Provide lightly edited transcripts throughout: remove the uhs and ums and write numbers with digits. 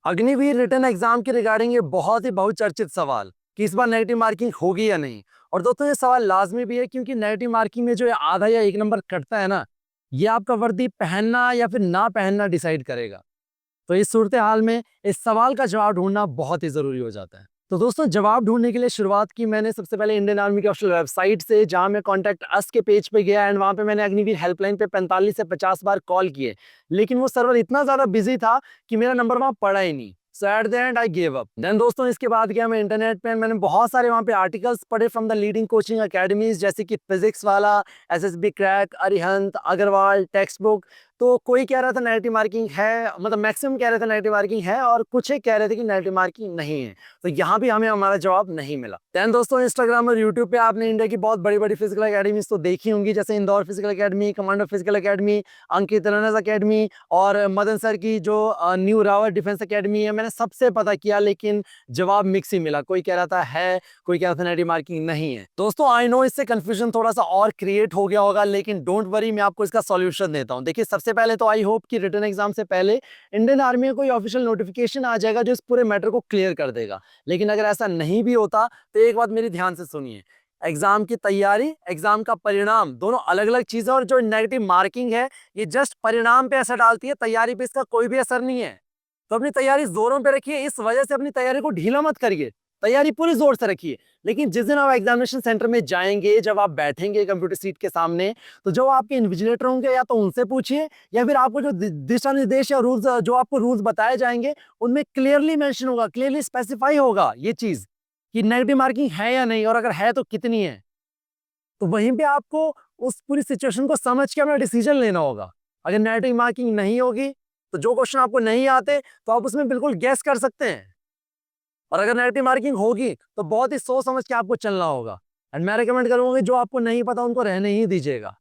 Agniveer written exam के regarding ये बहुत ही बहुचर्चित सवाल कि इस बार नेगेटिव मार्किंग होगी या नहीं। और दोस्तों ये सवाल लाजमी भी है क्योंकि नेगेटिव मार्किंग में जो ये आधा या एक नंबर कटता है ना, ये आपका वर्दी पहनना या फिर ना पहनना डिसाइड करेगा। तो इस सूरत हाल में इस सवाल का जवाब ढूंढना बहुत ही जरूरी हो जाता है। तो दोस्तों जवाब ढूंढने के लिए शुरुआत की मैंने सबसे पहले इंडियन आर्मी की ऑफिशियल वेबसाइट से, जहां मैं कॉन्टैक्ट अस के पेज पे गया एंड वहां पे मैंने अग्निवीर हेल्पलाइन पे 45 से 50 बार कॉल किए, लेकिन वो सर्वर इतना ज्यादा बिजी था कि मेरा नंबर वहां पड़ा ही नहीं। So at the end I give up. Then दोस्तों इसके बाद गया मैं इंटरनेट पे, मैंने बहुत सारे वहां पे आर्टिकल्स पढ़े from the leading coaching academies, जैसे कि फिजिक्स वाला, SSB crack, Arihant Agrawal textbook. तो कोई कह रहा था नेगेटिव मार्किंग है, मतलब मैक्सिमम कह रहे थे नेगेटिव मार्किंग है और कुछ एक कह रहे थे कि नेगेटिव मार्किंग नहीं है। तो यहाँ भी हमें हमारा जवाब नहीं मिला। देन दोस्तों इंस्टाग्राम और यूट्यूब पे आपने इंडिया की बहुत बड़ी बड़ी फिजिकल अकेडमीज तो देखी होंगी, जैसे Indore physical academy, commando physical academy, Ankit runners academy और मदन सर की जो न्यू रावत डिफेंस अकेडमी है। मैंने सबसे पता किया लेकिन जवाब मिक्स ही मिला। कोई कह रहा था है, कोई कह रहा था नेगेटिव मार्किंग नहीं है। दोस्तों आई नो इससे कंफ्यूजन थोड़ा सा और क्रिएट हो गया होगा, लेकिन डोंट वरी, मैं आपको इसका सॉल्यूशन देता हूं। देखिए सबसे पहले तो आई होप कि रिटन एग्जाम से पहले इंडियन आर्मी में कोई ऑफिशियल नोटिफिकेशन आ जाएगा जो इस पूरे मैटर को क्लियर कर देगा। लेकिन अगर ऐसा नहीं भी होता तो एक बात मेरी ध्यान से सुनिए, एग्जाम की तैयारी, एग्जाम का परिणाम दोनों अलग अलग चीजें। और जो नेगेटिव मार्किंग है ये जस्ट परिणाम पे असर डालती है, तैयारी पे इसका कोई भी असर नहीं है। तो अपनी तैयारी जोरों पे रखिए, इस वजह से अपनी तैयारी को ढीला मत करिए, तैयारी पूरी जोर से रखिए। लेकिन जिस दिन आप एग्जामिनेशन सेंटर में जाएंगे, जब आप बैठेंगे कंप्यूटर सीट के सामने, तो जो आपके इन्विजिलेटर होंगे या तो उनसे पूछिए, या फिर आपको जो दिशा निर्देश या रूल्स, जो आपको रूल्स बताए जाएंगे, उनमें क्लियरली मेंशन होगा, क्लियरली स्पेसिफाई होगा ये चीज कि नेगेटिव मार्किंग है या नहीं, और अगर है तो कितनी है। तो वहीं पे आपको उस पूरी सिचुएशन को समझ के अपना डिसीजन लेना होगा। अगर नेगेटिव मार्किंग नहीं होगी तो जो क्वेश्चन आपको नहीं आते तो आप उसमें बिल्कुल गैस कर सकते हैं, और अगर नेगेटिव मार्किंग होगी तो बहुत ही सोच समझ के आपको चलना होगा। एंड मैं रिकमेंड करूंगा कि जो आपको नहीं पता उनको रहने ही दीजिएगा,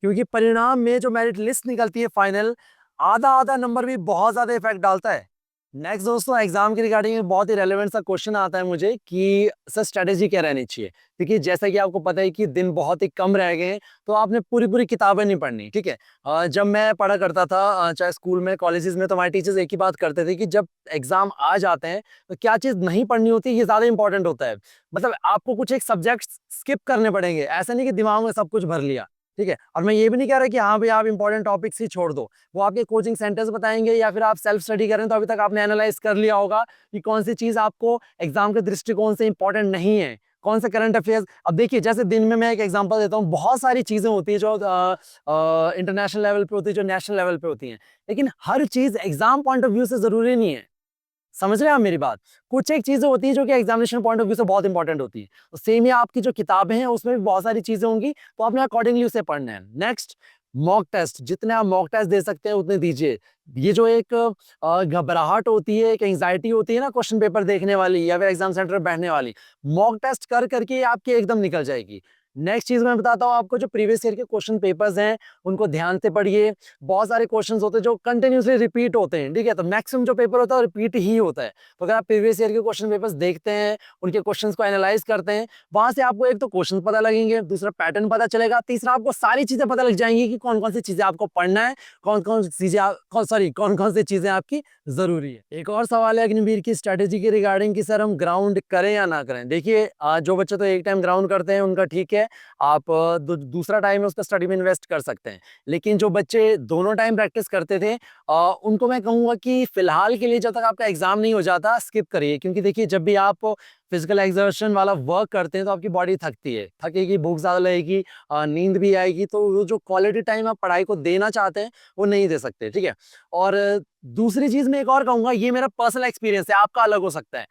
क्योंकि परिणाम में जो मेरिट लिस्ट निकलती है फाइनल, आधा आधा नंबर भी बहुत ज्यादा इफेक्ट डालता है। नेक्स्ट दोस्तों एग्जाम की रिगार्डिंग में बहुत ही रेलेवेंट सा क्वेश्चन आता है मुझे कि सर स्ट्रेटेजी क्या रहनी चाहिए। देखिए जैसा कि आपको पता है कि दिन बहुत ही कम रह गए हैं, तो आपने पूरी पूरी किताबें नहीं पढ़नी, ठीक है। जब मैं पढ़ा करता था, चाहे स्कूल में कॉलेजेस में, तो हमारे टीचर्स एक ही बात करते थे कि जब एग्जाम आ जाते हैं तो क्या चीज़ नहीं पढ़नी होती ये ज़्यादा इंपॉर्टेंट होता है। मतलब आपको कुछ एक सब्जेक्ट स्किप करने पड़ेंगे, ऐसा नहीं कि दिमाग में सब कुछ भर लिया, ठीक है। और मैं ये भी नहीं कह रहा कि हाँ भाई आप इंपॉर्टेंट टॉपिक्स ही छोड़ दो, वो आपके कोचिंग सेंटर्स बताएंगे या फिर आप सेल्फ स्टडी करें। तो अभी तक आपने एनालाइज कर लिया होगा कि कौन सी चीज आपको एग्जाम के दृष्टिकोण से इंपॉर्टेंट नहीं है, कौन से करंट अफेयर्स। अब देखिए जैसे दिन में मैं एक एग्जांपल देता हूँ, बहुत सारी चीजें होती है जो इंटरनेशनल लेवल पे होती है, जो नेशनल लेवल पे होती हैं, लेकिन हर चीज एग्जाम पॉइंट ऑफ व्यू से जरूरी नहीं है। समझ रहे हैं आप मेरी बात। कुछ एक चीजें होती है जो कि एग्जामिनेशन पॉइंट ऑफ व्यू से बहुत इंपॉर्टेंट होती है। तो सेम ही आपकी जो किताबें हैं उसमें भी बहुत सारी चीजें होंगी, तो आपने अकॉर्डिंगली उसे पढ़ना है। नेक्स्ट, मॉक टेस्ट, जितने आप मॉक टेस्ट दे सकते हैं उतने दीजिए। ये जो एक घबराहट होती है, एक एंजाइटी होती है ना क्वेश्चन पेपर देखने वाली या फिर एग्जाम सेंटर में बैठने वाली, मॉक टेस्ट कर करके आपकी एकदम निकल जाएगी। नेक्स्ट चीज मैं बताता हूँ आपको, जो प्रीवियस ईयर के क्वेश्चन पेपर्स हैं उनको ध्यान से पढ़िए। बहुत सारे क्वेश्चंस होते हैं जो कंटिन्यूसली रिपीट होते हैं, ठीक है। तो मैक्सिमम जो पेपर होता है वो रिपीट ही होता है। तो अगर आप प्रीवियस ईयर के क्वेश्चन पेपर्स देखते हैं, उनके क्वेश्चंस को एनालाइज करते हैं, वहां से आपको एक तो क्वेश्चन पता लगेंगे, दूसरा पैटर्न पता चलेगा, तीसरा आपको सारी चीजें पता लग जाएंगी कि कौन कौन सी चीजें आपको पढ़ना है, कौन कौन सी चीजें सॉरी कौन कौन सी चीजें आपकी जरूरी है। एक और सवाल है अग्निवीर की स्ट्रेटेजी के रिगार्डिंग कि सर हम ग्राउंड करें या ना करें। देखिए जो बच्चे तो एक टाइम ग्राउंड करते हैं उनका ठीक है, आप दूसरा टाइम है उसका स्टडी में इन्वेस्ट कर सकते हैं। लेकिन जो बच्चे दोनों टाइम प्रैक्टिस करते थे, उनको मैं कहूंगा कि फिलहाल के लिए जब तक आपका एग्जाम नहीं हो जाता स्किप करिए। क्योंकि देखिए जब भी आप फिजिकल एक्सर्शन वाला वर्क करते हैं तो आपकी बॉडी थकती है, थकेगी, भूख ज्यादा लगेगी, नींद भी आएगी, तो वो जो क्वालिटी टाइम आप पढ़ाई को देना चाहते हैं वो नहीं दे सकते, ठीक है। और दूसरी चीज मैं एक और कहूंगा, ये मेरा पर्सनल एक्सपीरियंस है, आपका अलग हो सकता है।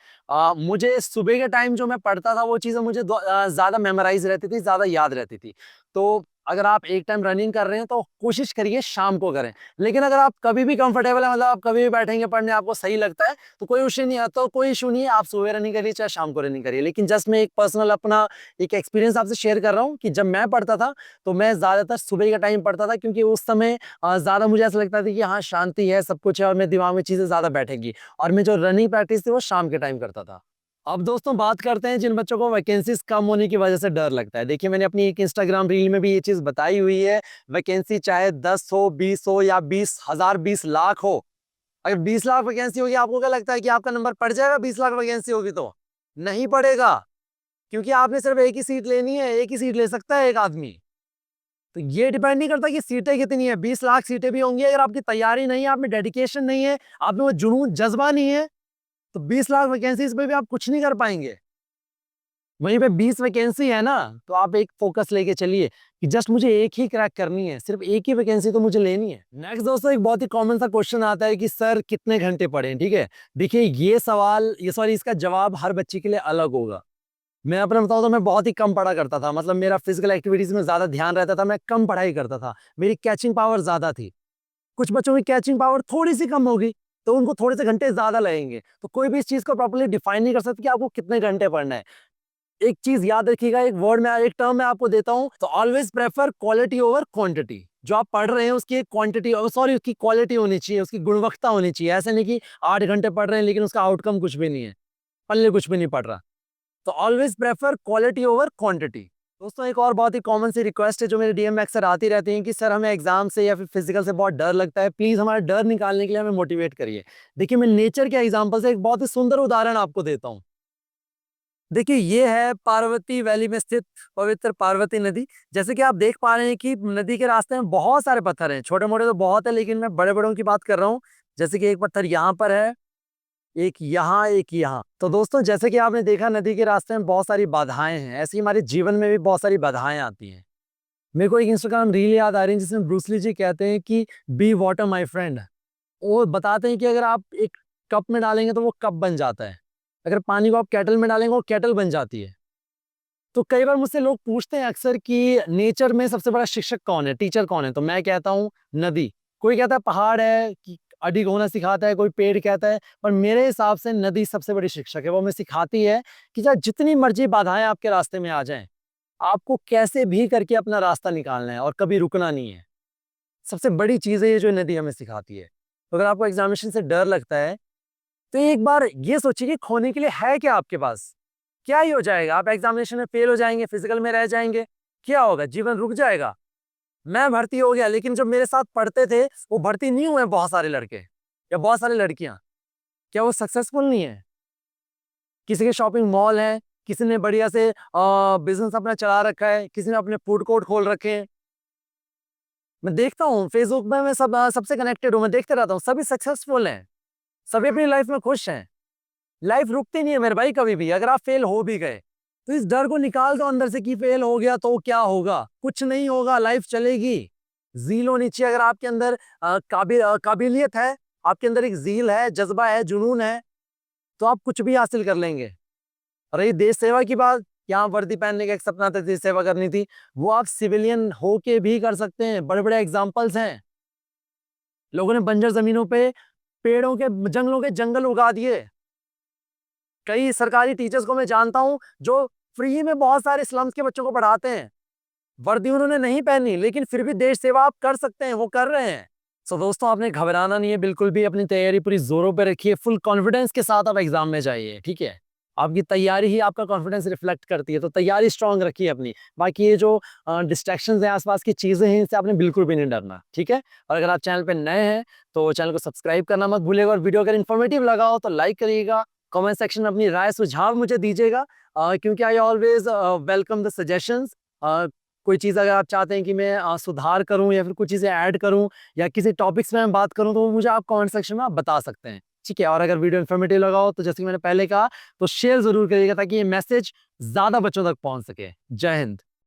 मुझे सुबह के टाइम जो मैं पढ़ता था वो चीजें मुझे ज्यादा मेमोराइज रहती थी, ज्यादा याद रहती थी। तो अगर आप एक टाइम रनिंग कर रहे हैं तो कोशिश करिए शाम को करें। लेकिन अगर आप कभी भी कंफर्टेबल है, मतलब आप कभी भी बैठेंगे पढ़ने, आपको सही लगता है, तो कोई इशू नहीं है, तो कोई इशू नहीं है, आप सुबह रनिंग करिए चाहे शाम को रनिंग करिए। लेकिन जस्ट मैं एक पर्सनल अपना एक एक्सपीरियंस आपसे शेयर कर रहा हूँ कि जब मैं पढ़ता था तो मैं ज्यादातर सुबह का टाइम पढ़ता था, क्योंकि उस समय ज्यादा मुझे ऐसा लगता था कि हाँ शांति है, सब कुछ है और मेरे दिमाग में चीजें ज्यादा बैठेगी। और मैं जो रनिंग प्रैक्टिस थी वो शाम के टाइम करता था। अब दोस्तों बात करते हैं जिन बच्चों को वैकेंसीज कम होने की वजह से डर लगता है। देखिए मैंने अपनी एक इंस्टाग्राम रील में भी ये चीज बताई हुई है, वैकेंसी चाहे 10 हो, 20 हो या 20,000, 20 लाख हो, अगर 20 लाख वैकेंसी होगी, आपको क्या लगता है कि आपका नंबर पड़ जाएगा? 20 लाख वैकेंसी होगी तो नहीं पड़ेगा, क्योंकि आपने सिर्फ एक ही सीट लेनी है, एक ही सीट ले सकता है एक आदमी। तो ये डिपेंड नहीं करता कि सीटें कितनी है, 20 लाख सीटें भी होंगी, अगर आपकी तैयारी नहीं है, आप में डेडिकेशन नहीं है, आप में वो जुनून जज्बा नहीं है, तो 20 लाख वैकेंसीज में भी आप कुछ नहीं कर पाएंगे। वहीं पे 20 वैकेंसी है ना, तो आप एक फोकस लेके चलिए कि जस्ट मुझे एक ही क्रैक करनी है, सिर्फ एक ही वैकेंसी तो मुझे लेनी है। नेक्स्ट दोस्तों, एक बहुत ही कॉमन सा क्वेश्चन आता है कि सर कितने घंटे पढ़ें? ठीक है, देखिए ये सवाल, ये सॉरी, इसका जवाब हर बच्चे के लिए अलग होगा। मैं अपना बताऊं तो मैं बहुत ही कम पढ़ा करता था, मतलब मेरा फिजिकल एक्टिविटीज में ज्यादा ध्यान रहता था, मैं कम पढ़ाई करता था, मेरी कैचिंग पावर ज्यादा थी। कुछ बच्चों की कैचिंग पावर थोड़ी सी कम होगी, तो उनको थोड़े से घंटे ज्यादा लगेंगे। तो कोई भी इस चीज को प्रॉपर्ली डिफाइन नहीं कर सकता कि आपको कितने घंटे पढ़ना है। एक चीज याद रखिएगा, एक वर्ड में, एक टर्म मैं आपको देता हूं, तो always prefer quality over quantity. जो आप पढ़ रहे हैं उसकी एक क्वांटिटी, सॉरी, उसकी क्वालिटी होनी चाहिए, उसकी गुणवत्ता होनी चाहिए। ऐसे नहीं कि 8 घंटे पढ़ रहे हैं लेकिन उसका आउटकम कुछ भी नहीं है, पल्ले कुछ भी नहीं पढ़ रहा। तो always prefer quality over quantity. दोस्तों, एक और बहुत ही कॉमन सी रिक्वेस्ट है जो मेरे डीएम में अक्सर आती रहती है कि सर हमें एग्जाम से या फिर फिजिकल से बहुत डर लगता है, प्लीज हमारा डर निकालने के लिए हमें मोटिवेट करिए। देखिए, मैं नेचर के एग्जाम्पल से एक बहुत ही सुंदर उदाहरण आपको देता हूँ। देखिए, ये है पार्वती वैली में स्थित पवित्र पार्वती नदी। जैसे कि आप देख पा रहे हैं कि नदी के रास्ते में बहुत सारे पत्थर हैं, छोटे मोटे तो बहुत है, लेकिन मैं बड़े बड़ों की बात कर रहा हूँ। जैसे कि एक पत्थर यहाँ पर है, एक यहाँ, एक यहाँ। तो दोस्तों, जैसे कि आपने देखा, नदी के रास्ते में बहुत सारी बाधाएं हैं, ऐसी हमारे जीवन में भी बहुत सारी बाधाएं आती हैं। मेरे को एक इंस्टाग्राम रील याद आ रही है जिसमें ब्रूसली जी कहते हैं कि बी वाटर माय फ्रेंड। वो बताते हैं कि अगर आप एक कप में डालेंगे तो वो कप बन जाता है, अगर पानी को आप केटल में डालेंगे वो केटल बन जाती है। तो कई बार मुझसे लोग पूछते हैं अक्सर कि नेचर में सबसे बड़ा शिक्षक कौन है, टीचर कौन है? तो मैं कहता हूँ नदी। कोई कहता है पहाड़ है कि अडिग होना सिखाता है, कोई पेड़ कहता है, पर मेरे हिसाब से नदी सबसे बड़ी शिक्षक है। वो हमें सिखाती है कि चाहे जितनी मर्जी बाधाएं आपके रास्ते में आ जाएं, आपको कैसे भी करके अपना रास्ता निकालना है और कभी रुकना नहीं है। सबसे बड़ी चीज है ये जो नदी हमें सिखाती है। तो अगर आपको एग्जामिनेशन से डर लगता है, तो एक बार ये सोचिए कि खोने के लिए है क्या आपके पास? क्या ही हो जाएगा? आप एग्जामिनेशन में फेल हो जाएंगे, फिजिकल में रह जाएंगे, क्या होगा? जीवन रुक जाएगा। मैं भर्ती हो गया, लेकिन जो मेरे साथ पढ़ते थे वो भर्ती नहीं हुए, बहुत सारे लड़के या बहुत सारी लड़कियां, क्या वो सक्सेसफुल नहीं है? किसी के शॉपिंग मॉल है, किसी ने बढ़िया से बिजनेस अपना चला रखा है, किसी ने अपने फूड कोर्ट खोल रखे हैं। मैं देखता हूँ फेसबुक में, मैं सबसे कनेक्टेड हूँ, मैं देखते रहता हूँ, सभी सक्सेसफुल हैं, सभी अपनी लाइफ में खुश हैं। लाइफ रुकती नहीं है मेरे भाई कभी भी। अगर आप फेल हो भी गए तो इस डर को निकाल दो अंदर से कि फेल हो गया तो क्या होगा, कुछ नहीं होगा, लाइफ चलेगी। जील होनी चाहिए अगर आपके अंदर, काबिलियत है, आपके अंदर एक जील है, जज्बा है, जुनून है, तो आप कुछ भी हासिल कर लेंगे। रही देश सेवा की बात, यहाँ वर्दी पहनने का एक सपना था, देश सेवा करनी थी, वो आप सिविलियन होके भी कर सकते हैं। बड़े बड़े एग्जाम्पल्स हैं, लोगों ने बंजर जमीनों पे पेड़ों के, जंगलों के जंगल उगा दिए। कई सरकारी टीचर्स को मैं जानता हूं जो फ्री में बहुत सारे स्लम्स के बच्चों को पढ़ाते हैं। वर्दी उन्होंने नहीं पहनी, लेकिन फिर भी देश सेवा आप कर सकते हैं, वो कर रहे हैं। सो दोस्तों, आपने घबराना नहीं है बिल्कुल भी, अपनी तैयारी पूरी जोरों पे रखिए, फुल कॉन्फिडेंस के साथ आप एग्जाम में जाइए, ठीक है? आपकी तैयारी ही आपका कॉन्फिडेंस रिफ्लेक्ट करती है, तो तैयारी स्ट्रांग रखिए अपनी। बाकी ये जो डिस्ट्रैक्शंस हैं, आसपास की चीजें हैं, इनसे आपने बिल्कुल भी नहीं डरना, ठीक है? और अगर आप चैनल पे नए हैं तो चैनल को सब्सक्राइब करना मत भूलिएगा, और वीडियो अगर इन्फॉर्मेटिव लगा हो तो लाइक करिएगा। कमेंट सेक्शन में अपनी राय सुझाव मुझे दीजिएगा, क्योंकि I always welcome the suggestions. कोई चीज़ अगर आप चाहते हैं कि मैं सुधार करूं या फिर कुछ चीज़ें ऐड करूं या किसी टॉपिक्स में मैं बात करूं, तो वो मुझे आप कमेंट सेक्शन में आप बता सकते हैं, ठीक है? और अगर वीडियो इन्फॉर्मेटिव लगा हो तो जैसे कि मैंने पहले कहा, तो शेयर जरूर करिएगा ताकि ये मैसेज ज़्यादा बच्चों तक पहुंच सके। जय हिंद।